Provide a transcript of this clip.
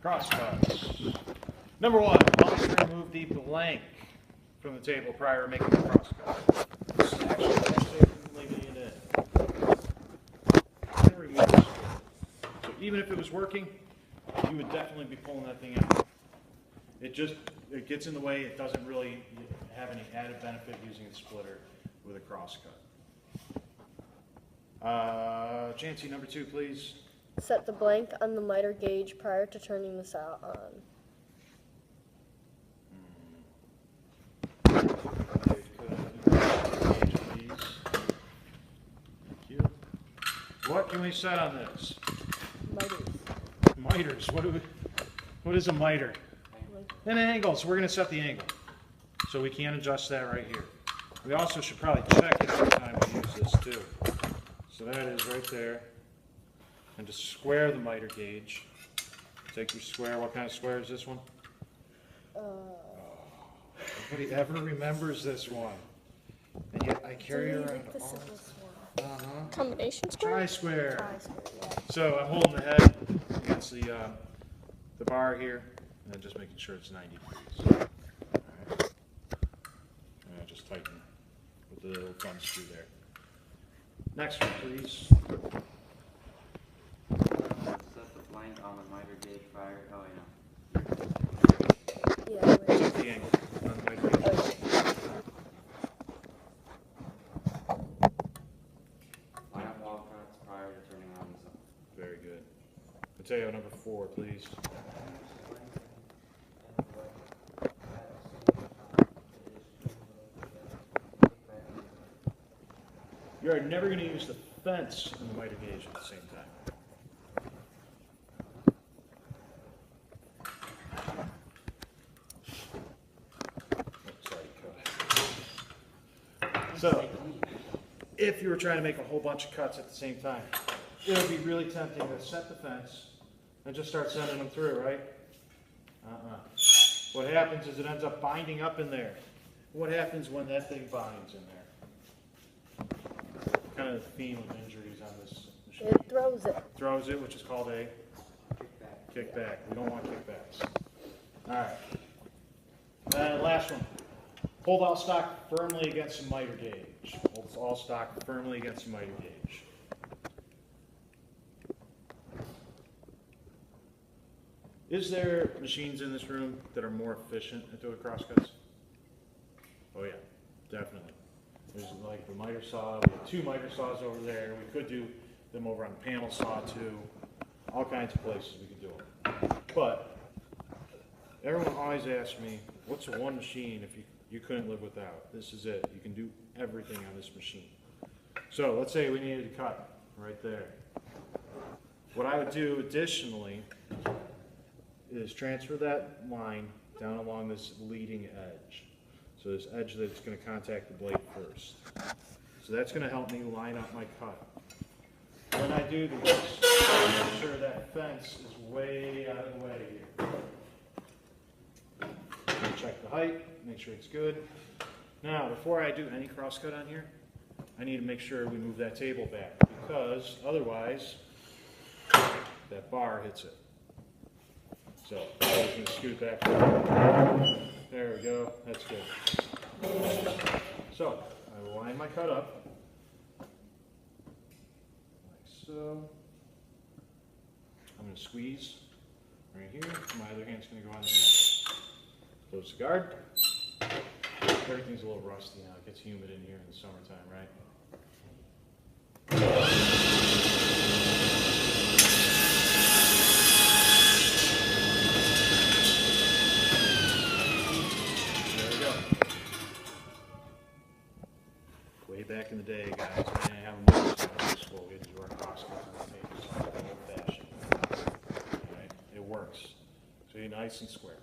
Crosscuts. Number one, always remove the blank from the table prior to making the crosscut. Actually, leaving it in. Remove this. So even if it was working, you would definitely be pulling that thing out. It gets in the way. It doesn't really have any added benefit using a splitter with a crosscut. Jancy, number two, please. Set the blank on the miter gauge prior to turning the saw on. Thank you. What can we set on this? Miters. Miters. What is a miter? An angle. So we're going to set the angle. So we can adjust that right here. We also should probably check it every time we use this too. So that is right there. And to square the miter gauge, take your square. What kind of square is this one? Nobody ever remembers this one. And yet I carry around all. Combination square? Tri-square. Tri-square, yeah. So I'm holding the head against the bar here, and then just making sure it's 90 degrees. All right. And I just tighten with the little thumb screw there. Next one, please. Set the blank on the miter gauge prior. Oh yeah. Yeah, right. The angle on the miter gauge. Line up wall cuts prior to turning on the saw. Very good. Mateo, number 4, please. You are never going to use the fence and the miter gauge at the same time. So, if you were trying to make a whole bunch of cuts at the same time, it would be really tempting to set the fence and just start sending them through, right? What happens is it ends up binding up in there. What happens when that thing binds in there? Kind of the theme of injuries on this machine. It throws it. Throws it, which is called a kickback. We don't want kickbacks. All right. Last one. Hold all stock firmly against the miter gauge. Hold all stock firmly against the miter gauge. Is there machines in this room that are more efficient at doing crosscuts? Oh yeah, definitely. There's like the miter saw. We have 2 miter saws over there. We could do them over on the panel saw too. All kinds of places we could do them. But everyone always asks me, what's the one machine if you couldn't live without? This is it. You can do everything on this machine. So let's say we needed to cut right there. What I would do additionally is transfer that line down along this leading edge. So this edge that's going to contact the blade first. So that's going to help me line up my cut. When I do this, I make sure that fence is way out of the way here. Check the height, make sure it's good. Now, before I do any crosscut on here, I need to make sure we move that table back, because otherwise that bar hits it. So I'm just going to scoot back. There we go. That's good. So I will line my cut up like so. I'm going to squeeze right here. My other hand's going to go on the handle. Close the guard. Everything's a little rusty now. It gets humid in here in the summertime, right? Way back in the day, guys, we didn't have a microscope in school. We had to do our crosscuts on the tables, old-fashioned. Right? It works. So you're nice and square.